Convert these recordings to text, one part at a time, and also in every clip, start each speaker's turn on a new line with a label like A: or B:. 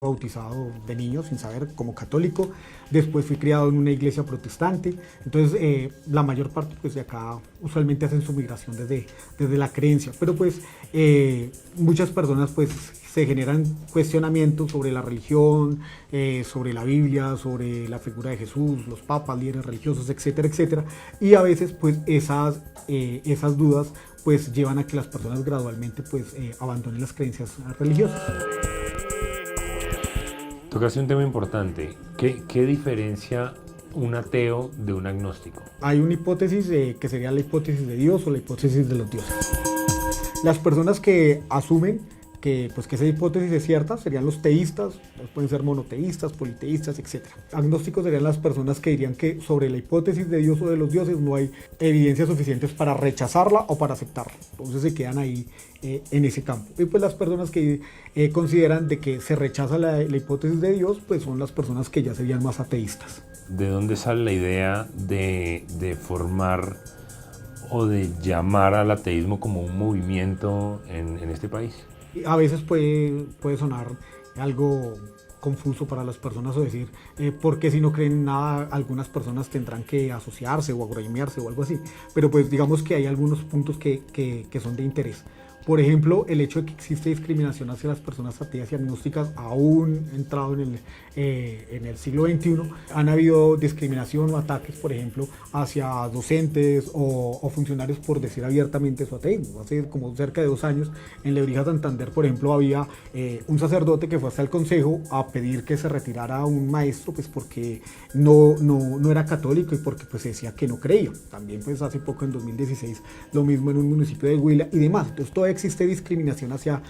A: bautizado de niño sin saber como católico, después fui criado en una iglesia protestante, entonces la mayor parte pues de acá usualmente hacen su migración desde la creencia, pero pues muchas personas pues se generan cuestionamientos sobre la religión, sobre la Biblia, sobre la figura de Jesús, los papas, líderes religiosos, etcétera, etcétera, y a veces pues esas dudas pues llevan a que las personas gradualmente pues abandonen las creencias religiosas.
B: Tocaste un tema importante. ¿Qué diferencia un ateo de un agnóstico?
A: Hay una hipótesis que sería la hipótesis de Dios o la hipótesis de los dioses. Las personas que asumen que esa hipótesis es cierta serían los teístas, pueden ser monoteístas, politeístas, etc. Agnósticos serían las personas que dirían que sobre la hipótesis de Dios o de los dioses no hay evidencias suficientes para rechazarla o para aceptarla. Entonces se quedan ahí en ese campo. Y pues las personas que consideran de que se rechaza la hipótesis de Dios, pues son las personas que ya serían más ateístas.
B: ¿De dónde sale la idea de formar o de llamar al ateísmo como un movimiento en este país?
A: A veces puede sonar algo confuso para las personas o decir por qué si no creen en nada algunas personas tendrán que asociarse o agremiarse o algo así, pero pues digamos que hay algunos puntos que son de interés. Por ejemplo, el hecho de que existe discriminación hacia las personas ateas y agnósticas aún entrado en el siglo XXI. Han habido discriminación o ataques, por ejemplo, hacia docentes o funcionarios por decir abiertamente su ateísmo. Hace como cerca de 2 años en Lebrija, Santander, por ejemplo, había un sacerdote que fue hasta el consejo a pedir que se retirara un maestro pues porque no era católico y porque pues decía que no creía. También pues hace poco en 2016 lo mismo en un municipio de Huila y demás. Entonces todavía existe discriminación hacia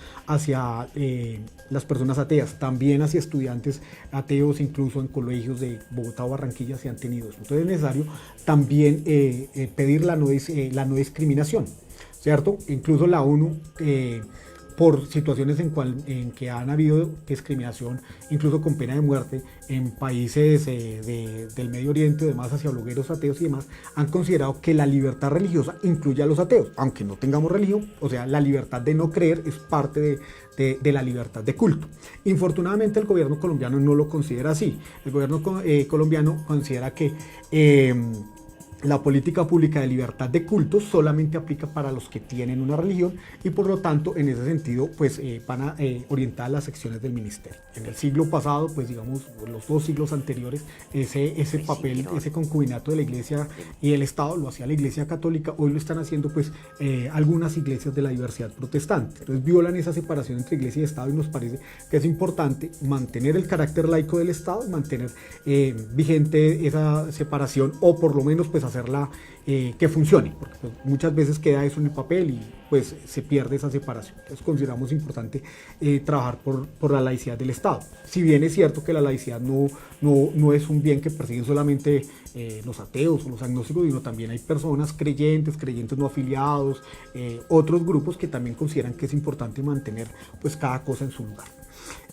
A: las personas ateas, también hacia estudiantes ateos, incluso en colegios de Bogotá o Barranquilla se han tenido eso. Entonces es necesario también pedir la no discriminación, ¿cierto? Incluso la ONU por situaciones en que han habido discriminación, incluso con pena de muerte, en países del Medio Oriente y demás, hacia blogueros ateos y demás, han considerado que la libertad religiosa incluye a los ateos, aunque no tengamos religión, o sea, la libertad de no creer es parte de la libertad de culto. Infortunadamente el gobierno colombiano no lo considera así. El gobierno colombiano considera que la política pública de libertad de culto solamente aplica para los que tienen una religión y por lo tanto en ese sentido pues van a orientar las secciones del ministerio. En el siglo pasado, pues digamos los 2 siglos anteriores, ese papel, ese concubinato de la iglesia y el Estado lo hacía la iglesia católica, hoy lo están haciendo pues algunas iglesias de la diversidad protestante. Entonces violan esa separación entre iglesia y Estado y nos parece que es importante mantener el carácter laico del Estado y mantener vigente esa separación o por lo menos pues hacerla que funcione, porque pues, muchas veces queda eso en el papel y pues se pierde esa separación. Entonces consideramos importante trabajar por la laicidad del Estado. Si bien es cierto que la laicidad no es un bien que persiguen solamente los ateos o los agnósticos, sino también hay personas creyentes no afiliados, otros grupos que también consideran que es importante mantener pues cada cosa en su lugar.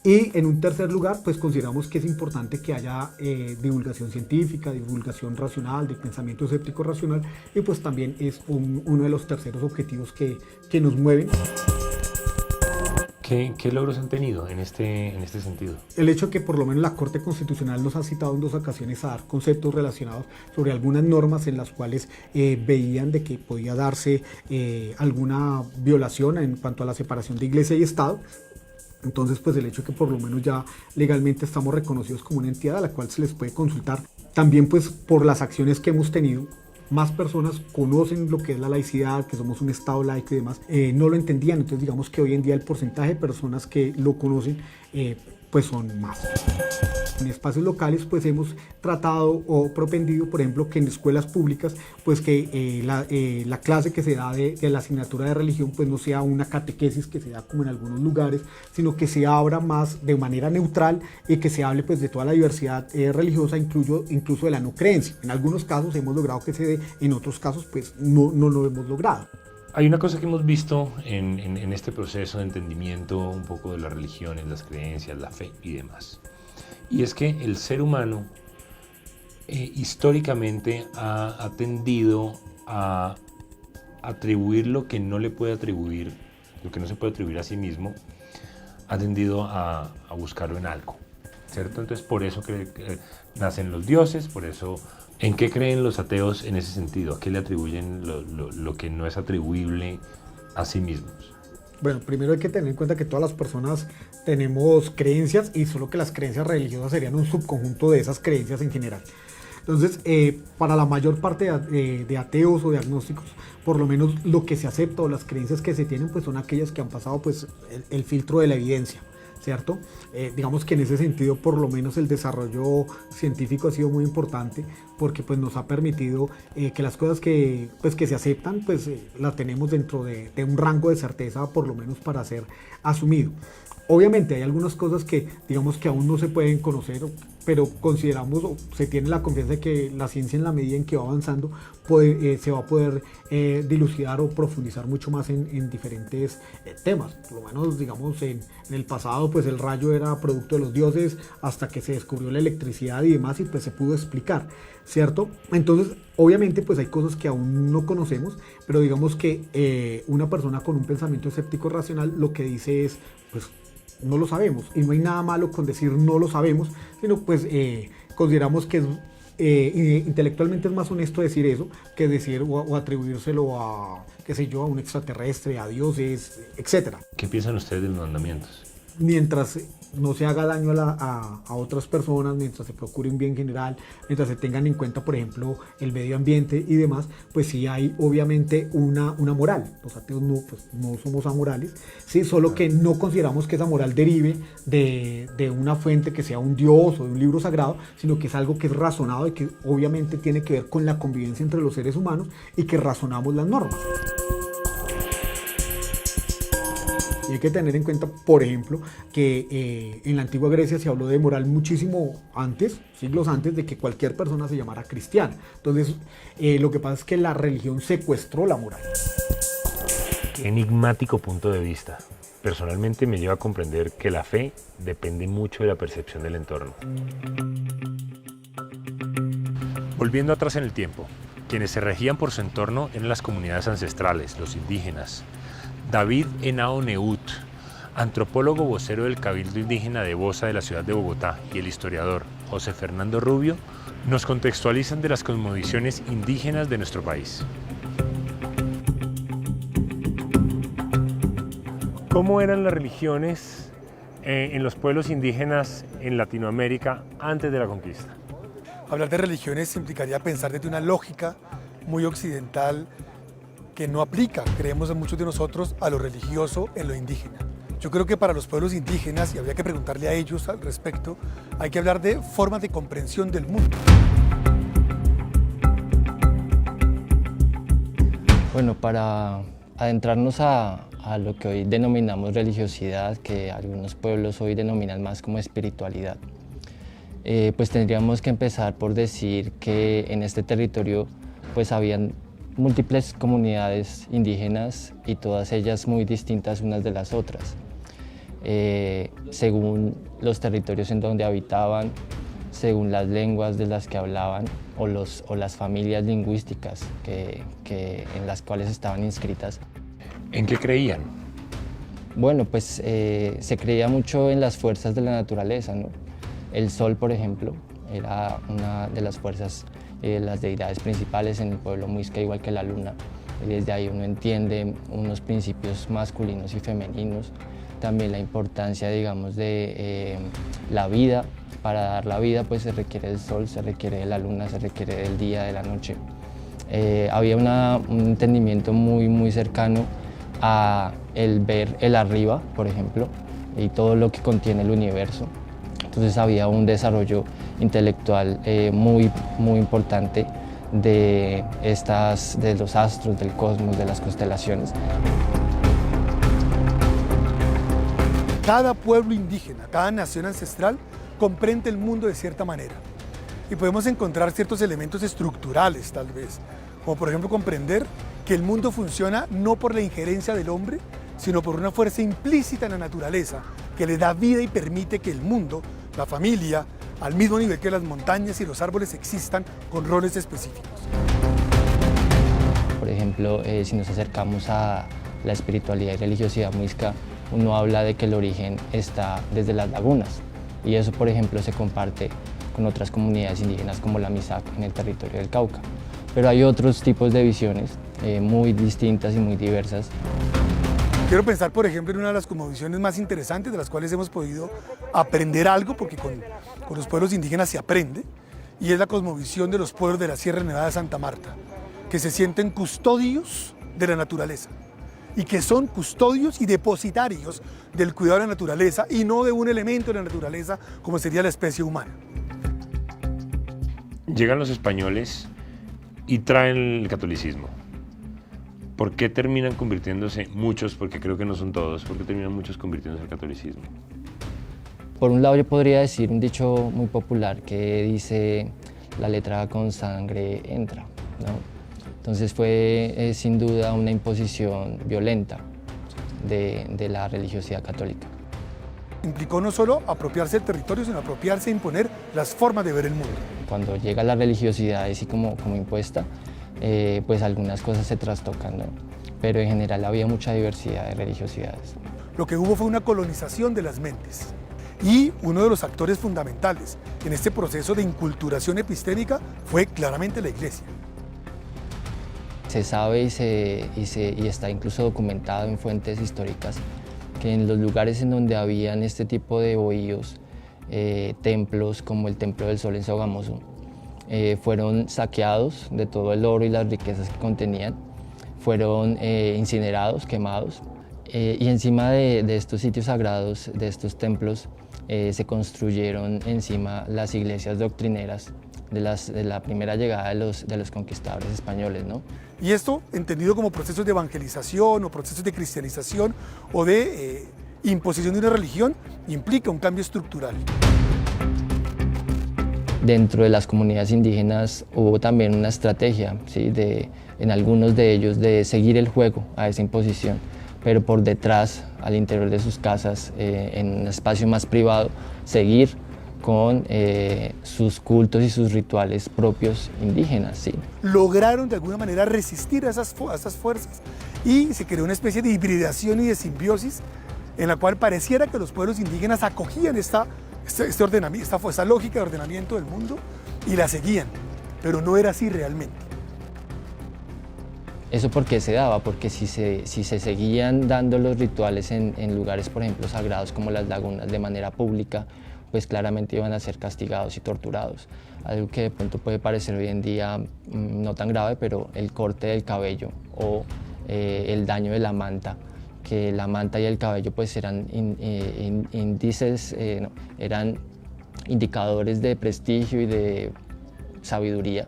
A: Y en un tercer lugar, pues consideramos que es importante que haya divulgación científica, divulgación racional, de pensamiento escéptico racional, y pues también es uno de los terceros objetivos que nos mueven.
B: ¿Qué logros han tenido en este sentido?
A: El hecho de que por lo menos la Corte Constitucional nos ha citado en 2 ocasiones a dar conceptos relacionados sobre algunas normas en las cuales veían de que podía darse alguna violación en cuanto a la separación de iglesia y Estado. Entonces, pues el hecho de que por lo menos ya legalmente estamos reconocidos como una entidad a la cual se les puede consultar. También pues por las acciones que hemos tenido, más personas conocen lo que es la laicidad, que somos un Estado laico y demás, no lo entendían. Entonces digamos que hoy en día el porcentaje de personas que lo conocen pues son más. En espacios locales pues hemos tratado o propendido, por ejemplo, que en escuelas públicas pues que la clase que se da de la asignatura de religión pues no sea una catequesis que se da como en algunos lugares, sino que se abra más de manera neutral y que se hable pues de toda la diversidad religiosa, incluso de la no creencia. En algunos casos hemos logrado que se dé, en otros casos pues no lo hemos logrado.
B: Hay una cosa que hemos visto en este proceso de entendimiento un poco de las religiones, las creencias, la fe y demás. Y es que el ser humano históricamente ha tendido a atribuir lo que no le puede atribuir, lo que no se puede atribuir a sí mismo, ha tendido a buscarlo en algo, ¿cierto? Entonces por eso nacen los dioses, por eso... ¿En qué creen los ateos en ese sentido? ¿A qué le atribuyen lo que no es atribuible a sí mismos?
A: Bueno, primero hay que tener en cuenta que todas las personas tenemos creencias y solo que las creencias religiosas serían un subconjunto de esas creencias en general. Entonces, para la mayor parte de ateos o de agnósticos, por lo menos lo que se acepta o las creencias que se tienen, pues son aquellas que han pasado pues, el filtro de la evidencia, ¿cierto? Digamos que en ese sentido, por lo menos el desarrollo científico ha sido muy importante porque pues, nos ha permitido que las cosas que se aceptan, pues las tenemos dentro de un rango de certeza, por lo menos para ser asumido. Obviamente hay algunas cosas que digamos que aún no se pueden conocer, pero consideramos o se tiene la confianza de que la ciencia en la medida en que va avanzando se va a poder dilucidar o profundizar mucho más en diferentes temas. Por lo menos digamos en el pasado pues el rayo era producto de los dioses hasta que se descubrió la electricidad y demás y pues se pudo explicar, ¿cierto? Entonces obviamente pues hay cosas que aún no conocemos, pero digamos que una persona con un pensamiento escéptico racional lo que dice es pues no lo sabemos y no hay nada malo con decir no lo sabemos, sino pues consideramos que intelectualmente es más honesto decir eso que decir o atribuírselo a, qué sé yo, a un extraterrestre, a dioses, etc.
B: ¿Qué piensan ustedes de los mandamientos?
A: Mientras no se haga daño a otras personas, mientras se procure un bien general, mientras se tengan en cuenta, por ejemplo, el medio ambiente y demás, pues sí hay obviamente una moral. Los ateos no somos amorales, ¿sí? Solo que no consideramos que esa moral derive de una fuente que sea un dios o de un libro sagrado, sino que es algo que es razonado y que obviamente tiene que ver con la convivencia entre los seres humanos y que razonamos las normas. Y hay que tener en cuenta, por ejemplo, que en la antigua Grecia se habló de moral muchísimo antes, siglos antes de que cualquier persona se llamara cristiana. Entonces, lo que pasa es que la religión secuestró la moral.
B: Qué enigmático punto de vista. Personalmente me lleva a comprender que la fe depende mucho de la percepción del entorno. Volviendo atrás en el tiempo, quienes se regían por su entorno eran las comunidades ancestrales, los indígenas. David Henao Neut, antropólogo vocero del Cabildo Indígena de Bosa de la ciudad de Bogotá, y el historiador José Fernando Rubio, nos contextualizan de las cosmovisiones indígenas de nuestro país. ¿Cómo eran las religiones en los pueblos indígenas en Latinoamérica antes de la conquista?
C: Hablar de religiones implicaría pensar desde una lógica muy occidental que no aplica, creemos en muchos de nosotros, a lo religioso en lo indígena. Yo creo que para los pueblos indígenas, y habría que preguntarle a ellos al respecto, hay que hablar de formas de comprensión del mundo.
D: Bueno, para adentrarnos a lo que hoy denominamos religiosidad, que algunos pueblos hoy denominan más como espiritualidad, pues tendríamos que empezar por decir que en este territorio pues habían múltiples comunidades indígenas y todas ellas muy distintas unas de las otras, según los territorios en donde habitaban, según las lenguas de las que hablaban o las familias lingüísticas en las cuales estaban inscritas.
B: ¿En qué creían?
D: Bueno, pues se creía mucho en las fuerzas de la naturaleza, ¿no? El sol, por ejemplo, era una de las fuerzas, las deidades principales en el pueblo muisca, igual que la luna. Y desde ahí uno entiende unos principios masculinos y femeninos, también la importancia, digamos, de la vida. Para dar la vida pues se requiere del sol, se requiere de la luna, se requiere del día, de la noche. Había un entendimiento muy cercano a el ver el arriba, por ejemplo, y todo lo que contiene el universo. Entonces había un desarrollo intelectual muy importante de los astros, del cosmos, de las constelaciones.
C: Cada pueblo indígena, cada nación ancestral comprende el mundo de cierta manera. Y podemos encontrar ciertos elementos estructurales, tal vez, como por ejemplo comprender que el mundo funciona no por la injerencia del hombre, sino por una fuerza implícita en la naturaleza que le da vida y permite que el mundo, la familia, al mismo nivel que las montañas y los árboles existan con roles específicos.
D: Por ejemplo, si nos acercamos a la espiritualidad y religiosidad muisca, uno habla de que el origen está desde las lagunas, y eso, por ejemplo, se comparte con otras comunidades indígenas como la Misak en el territorio del Cauca. Pero hay otros tipos de visiones muy distintas y muy diversas.
C: Quiero pensar, por ejemplo, en una de las cosmovisiones más interesantes de las cuales hemos podido aprender algo, porque con los pueblos indígenas se aprende, y es la cosmovisión de los pueblos de la Sierra Nevada de Santa Marta, que se sienten custodios de la naturaleza y que son custodios y depositarios del cuidado de la naturaleza y no de un elemento de la naturaleza como sería la especie humana.
B: Llegan los españoles y traen el catolicismo. ¿Por qué terminan convirtiéndose muchos, porque creo que no son todos, por qué terminan muchos convirtiéndose al catolicismo?
D: Por un lado yo podría decir un dicho muy popular que dice la letra con sangre entra, ¿no? Entonces fue sin duda una imposición violenta de la religiosidad católica.
C: Implicó no solo apropiarse del territorio, sino apropiarse e imponer las formas de ver el mundo.
D: Cuando llega la religiosidad así como impuesta, pues algunas cosas se trastocan, ¿no? Pero en general había mucha diversidad de religiosidades.
C: Lo que hubo fue una colonización de las mentes. Y uno de los actores fundamentales en este proceso de inculturación epistémica fue claramente la Iglesia.
D: Se sabe y está incluso documentado en fuentes históricas que en los lugares en donde habían este tipo de bohíos, templos como el Templo del Sol en Sogamoso, fueron saqueados de todo el oro y las riquezas que contenían, fueron incinerados, quemados, y encima de estos sitios sagrados, de estos templos, se construyeron encima las iglesias doctrineras de la primera llegada de los conquistadores españoles, ¿no?
C: Y esto, entendido como procesos de evangelización o procesos de cristianización o de imposición de una religión, implica un cambio estructural.
D: Dentro de las comunidades indígenas hubo también una estrategia, ¿sí? En algunos de ellos de seguir el juego a esa imposición, pero por detrás, al interior de sus casas, en un espacio más privado, seguir con sus cultos y sus rituales propios indígenas. ¿Sí?
C: Lograron de alguna manera resistir a esas fuerzas y se creó una especie de hibridación y de simbiosis en la cual pareciera que los pueblos indígenas acogían esta lógica de ordenamiento del mundo y la seguían, pero no era así realmente.
D: ¿Eso por qué se daba? Porque si se seguían dando los rituales en lugares, por ejemplo, sagrados como las lagunas de manera pública, pues claramente iban a ser castigados y torturados. Algo que de pronto puede parecer hoy en día no tan grave, pero el corte del cabello o el daño de la manta, que la manta y el cabello pues eran eran indicadores de prestigio y de sabiduría.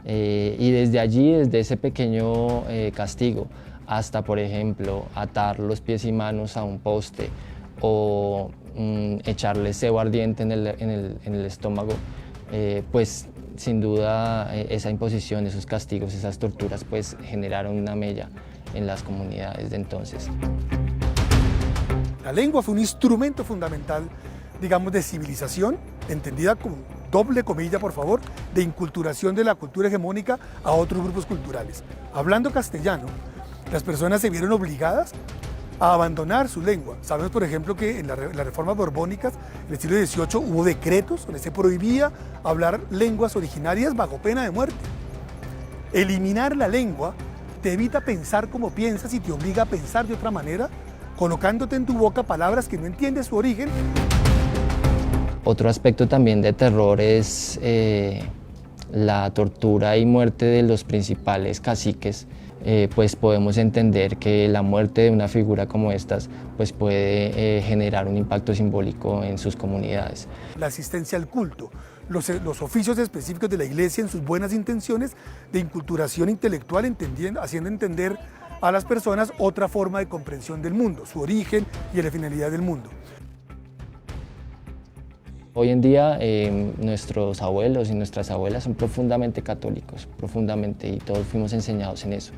D: Y desde allí, desde ese pequeño castigo, hasta, por ejemplo, atar los pies y manos a un poste o echarle cebo ardiente en el estómago, pues sin duda esa imposición, esos castigos, esas torturas, pues generaron una mella en las comunidades de entonces.
C: La lengua fue un instrumento fundamental, digamos, de civilización, entendida con doble comilla, por favor, de inculturación de la cultura hegemónica a otros grupos culturales. Hablando castellano, las personas se vieron obligadas a abandonar su lengua. Sabemos, por ejemplo, que en las reformas borbónicas, en el siglo XVIII, hubo decretos donde se prohibía hablar lenguas originarias bajo pena de muerte. Eliminar la lengua te evita pensar como piensas y te obliga a pensar de otra manera, colocándote en tu boca palabras que no entiendes su origen.
D: Otro aspecto también de terror es la tortura y muerte de los principales caciques. Pues podemos entender que la muerte de una figura como estas pues puede generar un impacto simbólico en sus comunidades.
C: La asistencia al culto, los oficios específicos de la Iglesia en sus buenas intenciones de inculturación intelectual, haciendo entender a las personas otra forma de comprensión del mundo, su origen y la finalidad del mundo.
D: Hoy en día nuestros abuelos y nuestras abuelas son profundamente católicos, profundamente, y todos fuimos enseñados en eso.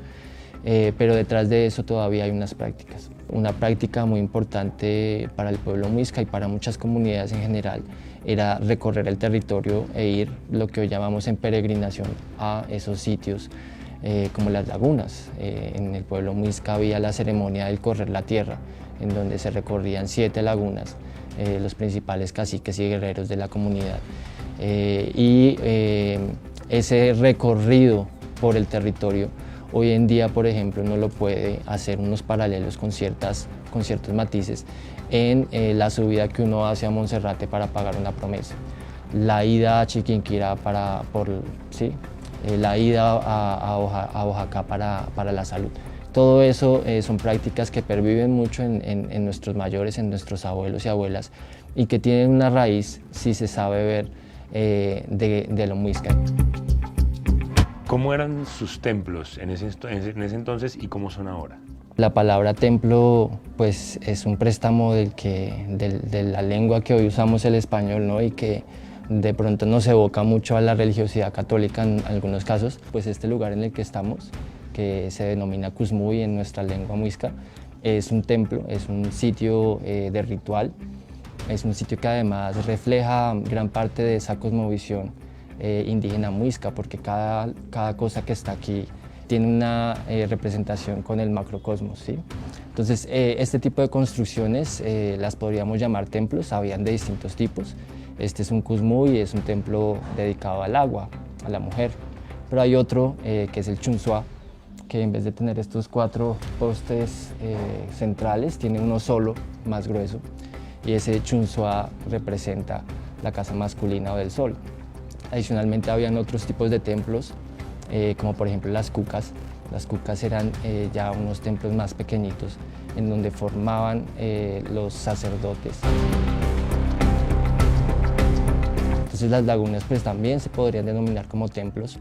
D: Pero detrás de eso todavía hay unas prácticas. Una práctica muy importante para el pueblo muisca y para muchas comunidades en general era recorrer el territorio e ir, lo que hoy llamamos en peregrinación, a esos sitios como las lagunas. En el pueblo muisca había la ceremonia del correr la tierra, en donde se recorrían 7 lagunas, los principales caciques y guerreros de la comunidad. Ese recorrido por el territorio, hoy en día, por ejemplo, no lo puede hacer unos paralelos con ciertos matices en la subida que uno hace a Monserrate para pagar una promesa, la ida a Chiquinquirá la ida a Oaxaca para la salud. Todo eso son prácticas que perviven mucho en nuestros mayores, en nuestros abuelos y abuelas, y que tienen una raíz, si se sabe ver, de lo muisca.
B: ¿Cómo eran sus templos en ese entonces y cómo son ahora?
D: La palabra templo pues, es un préstamo de la lengua que hoy usamos, el español, ¿no? Y que de pronto nos evoca mucho a la religiosidad católica en algunos casos. Pues este lugar en el que estamos, que se denomina Cusmuy en nuestra lengua muisca, es un templo, es un sitio de ritual, es un sitio que además refleja gran parte de esa cosmovisión indígena muisca, porque cada cosa que está aquí tiene una representación con el macrocosmos, ¿sí? Entonces, este tipo de construcciones las podríamos llamar templos, habían de distintos tipos. Este es un Cusmuy, es un templo dedicado al agua, a la mujer. Pero hay otro que es el Chunsuá, que en vez de tener estos 4 postes centrales, tiene uno solo, más grueso. Y ese Chunsuá representa la casa masculina o del sol. Adicionalmente habían otros tipos de templos, como por ejemplo las cucas. Las cucas eran ya unos templos más pequeñitos, en donde formaban los sacerdotes. Entonces las lagunas pues también se podrían denominar como templos.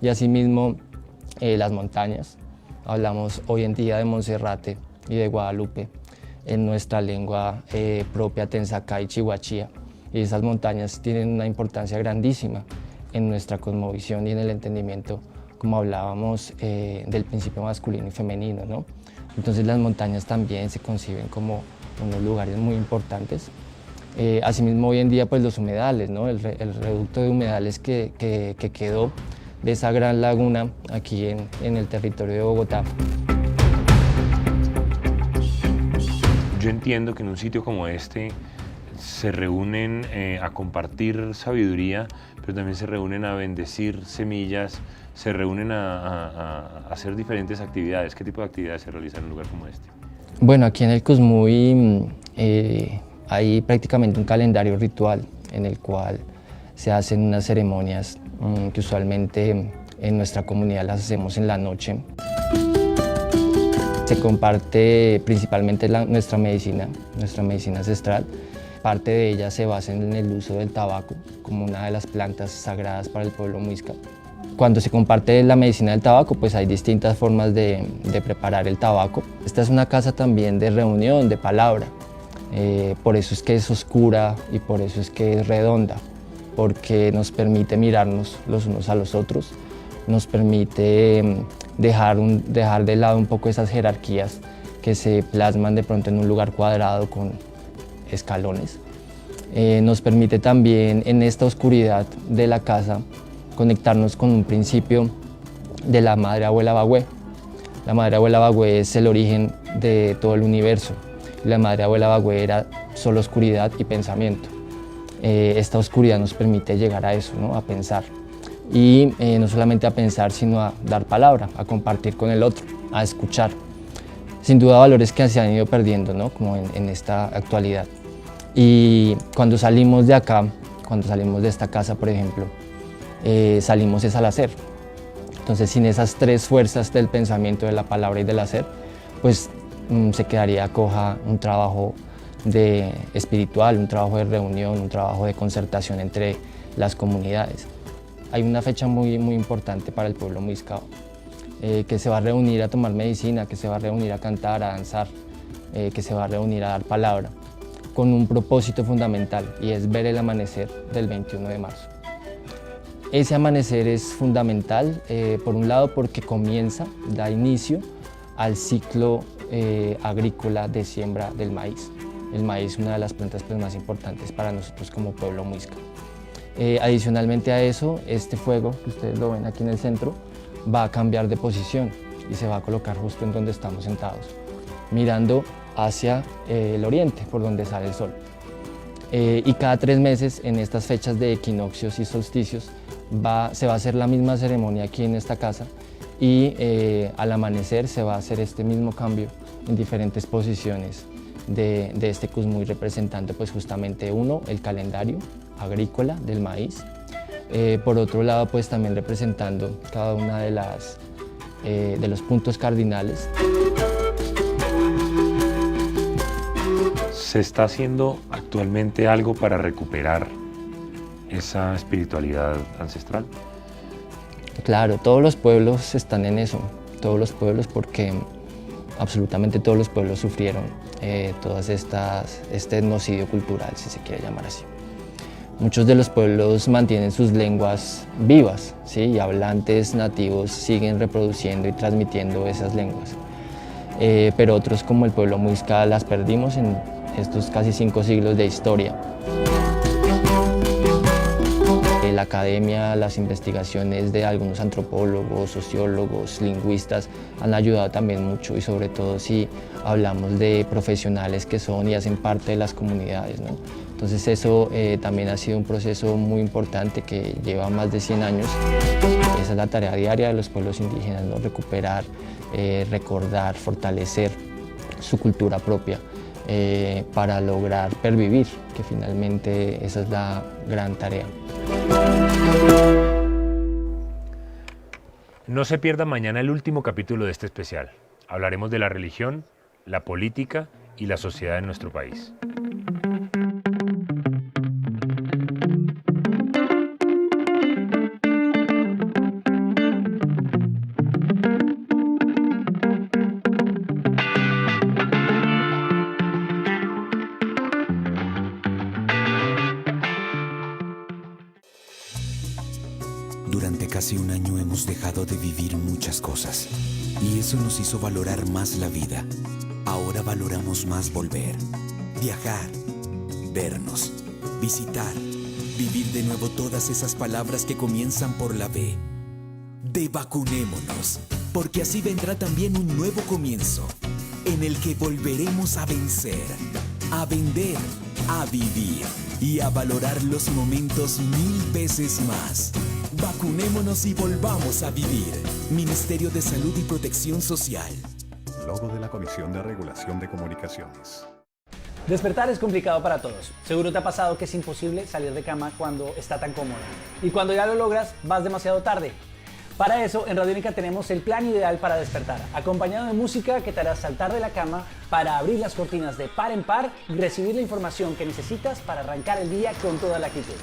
D: Y asimismo las montañas. Hablamos hoy en día de Monserrate y de Guadalupe en nuestra lengua propia Tensacá y Chihuachía. Y esas montañas tienen una importancia grandísima en nuestra cosmovisión y en el entendimiento, como hablábamos, del principio masculino y femenino, ¿no? Entonces las montañas también se conciben como unos lugares muy importantes. Asimismo hoy en día pues los humedales, ¿no? El reducto de humedales que quedó de esa gran laguna aquí en el territorio de Bogotá.
B: Yo entiendo que en un sitio como este se reúnen a compartir sabiduría, pero también se reúnen a bendecir semillas, se reúnen a hacer diferentes actividades. ¿Qué tipo de actividades se realizan en un lugar como este?
D: Bueno, aquí en el Cusmuy hay prácticamente un calendario ritual en el cual se hacen unas ceremonias que usualmente en nuestra comunidad las hacemos en la noche. Se comparte principalmente nuestra medicina ancestral. Parte de ella se basa en el uso del tabaco como una de las plantas sagradas para el pueblo muisca. Cuando se comparte la medicina del tabaco, pues hay distintas formas de preparar el tabaco. Esta es una casa también de reunión, de palabra. Por eso es que es oscura y por eso es que es redonda, porque nos permite mirarnos los unos a los otros, nos permite dejar de lado un poco esas jerarquías que se plasman de pronto en un lugar cuadrado con escalones. Nos permite también en esta oscuridad de la casa conectarnos con un principio de la Madre Abuela Bagüé. La Madre Abuela Bagüé es el origen de todo el universo. La Madre Abuela Bagüé era solo oscuridad y pensamiento. Esta oscuridad nos permite llegar a eso, ¿no? A pensar. Y no solamente a pensar, sino a dar palabra, a compartir con el otro, a escuchar. Sin duda valores que se han ido perdiendo, ¿no? Como en esta actualidad. Y cuando salimos de acá, cuando salimos de esta casa, por ejemplo, salimos es al hacer. Entonces, sin esas 3 fuerzas del pensamiento, de la palabra y del hacer, pues se quedaría coja un trabajo espiritual, un trabajo de reunión, un trabajo de concertación entre las comunidades. Hay una fecha muy importante para el pueblo muisca, que se va a reunir a tomar medicina, que se va a reunir a cantar, a danzar, que se va a reunir a dar palabra, con un propósito fundamental, y es ver el amanecer del 21 de marzo. Ese amanecer es fundamental, por un lado porque da inicio al ciclo agrícola de siembra del maíz. El maíz es una de las plantas más importantes para nosotros como pueblo muisca. Adicionalmente a eso, este fuego, que ustedes lo ven aquí en el centro, va a cambiar de posición y se va a colocar justo en donde estamos sentados, mirando hacia el oriente, por donde sale el sol. Y cada 3 meses, en estas fechas de equinoccios y solsticios, se va a hacer la misma ceremonia aquí en esta casa y al amanecer se va a hacer este mismo cambio en diferentes posiciones de este Cusmúy, representando pues justamente el calendario agrícola del maíz. Por otro lado, pues también representando cada una de los puntos cardinales.
B: ¿Se está haciendo actualmente algo para recuperar esa espiritualidad ancestral?
D: Claro, todos los pueblos están en eso, todos los pueblos, porque absolutamente todos los pueblos sufrieron este etnocidio cultural, si se quiere llamar así. Muchos de los pueblos mantienen sus lenguas vivas, ¿sí? Y hablantes nativos siguen reproduciendo y transmitiendo esas lenguas. Pero otros, como el pueblo muisca, las perdimos en estos casi 5 siglos de historia. La academia, las investigaciones de algunos antropólogos, sociólogos, lingüistas han ayudado también mucho, y sobre todo si hablamos de profesionales que son y hacen parte de las comunidades, ¿no? Entonces eso también ha sido un proceso muy importante que lleva más de 100 años. Esa es la tarea diaria de los pueblos indígenas, ¿no? Recuperar, recordar, fortalecer su cultura propia para lograr pervivir, que finalmente esa es la gran tarea.
B: No se pierda mañana el último capítulo de este especial. Hablaremos de la religión, la política y la sociedad en nuestro país.
E: Durante casi un año hemos dejado de vivir muchas cosas y eso nos hizo valorar más la vida. Ahora valoramos más volver, viajar, vernos, visitar, vivir de nuevo todas esas palabras que comienzan por la B. De vacunémonos, porque así vendrá también un nuevo comienzo en el que volveremos a vencer, a vender, a vivir y a valorar los momentos 1000 veces más. Vacunémonos y volvamos a vivir. Ministerio de Salud y Protección Social.
F: Logo de la Comisión de Regulación de Comunicaciones.
G: Despertar es complicado para todos. Seguro te ha pasado que es imposible salir de cama cuando está tan cómoda. Y cuando ya lo logras, vas demasiado tarde. Para eso, en Radiónica tenemos el plan ideal para despertar, acompañado de música que te hará saltar de la cama para abrir las cortinas de par en par y recibir la información que necesitas para arrancar el día con toda la actitud.